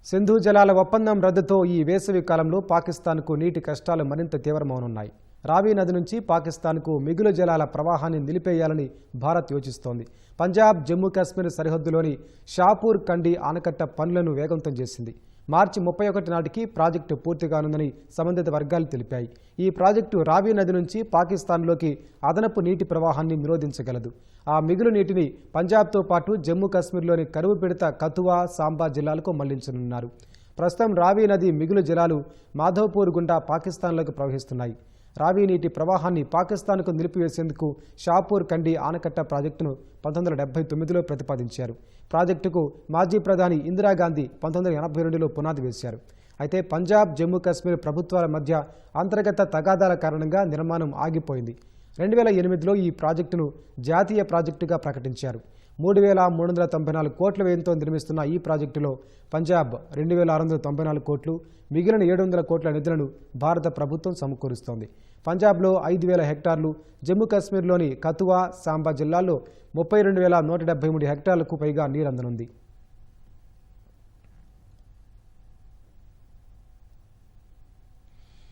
సింధు జలాల ఒప్పందం రద్దుతో ఈ వేసవి కాలంలో పాకిస్తాన్కు నీటి కష్టాలు మరింత తీవ్రమవనున్నాయి. రావి నది నుంచి పాకిస్తాన్కు మిగులు జలాల ప్రవాహాన్ని నిలిపేయాలని భారత్ యోచిస్తోంది. పంజాబ్, జమ్మూ కాశ్మీర్ సరిహద్దులోని షాపూర్ కండి ఆనకట్ట పనులను వేగవంతం చేసింది. మార్చి 31 నాటికి ప్రాజెక్టు పూర్తి కానుందని సంబంధిత వర్గాలు తెలిపాయి. ఈ ప్రాజెక్టు రావి నది నుంచి పాకిస్తాన్లోకి అదనపు నీటి ప్రవాహాన్ని నిరోధించగలదు. ఆ మిగులు నీటిని పంజాబ్తో పాటు జమ్మూ కాశ్మీర్లోని కరువు పీడిత కథువా, సాంబా జిల్లాలకు మళ్లించనున్నారు. ప్రస్తుతం రావి నది మిగులు జలాలు మాధవపూర్ గుండా పాకిస్తాన్లోకి ప్రవహిస్తున్నాయి. రావి నీటి ప్రవాహాన్ని పాకిస్తాన్కు నిలిపివేసేందుకు షాపూర్ కండి ఆనకట్ట ప్రాజెక్టును 1979లో ప్రతిపాదించారు. ప్రాజెక్టుకు మాజీ ప్రధాని ఇందిరాగాంధీ 1982లో పునాది వేశారు. అయితే పంజాబ్, జమ్మూ కాశ్మీర్ ప్రభుత్వాల మధ్య అంతర్గత తగాదాల కారణంగా నిర్మాణం ఆగిపోయింది. 2008లో ఈ ప్రాజెక్టును జాతీయ ప్రాజెక్టుగా ప్రకటించారు. 3,394 కోట్ల వ్యయంతో నిర్మిస్తున్న ఈ ప్రాజెక్టులో పంజాబ్ 2,694 కోట్లు, మిగిలిన 700 కోట్ల నిధులను భారత ప్రభుత్వం సమకూరుస్తోంది. పంజాబ్లో 5,000 హెక్టార్లు, జమ్మూ కాశ్మీర్లోని కథువా, సాంబా జిల్లాల్లో 32,173 హెక్టార్లకు పైగా నీరందనుంది.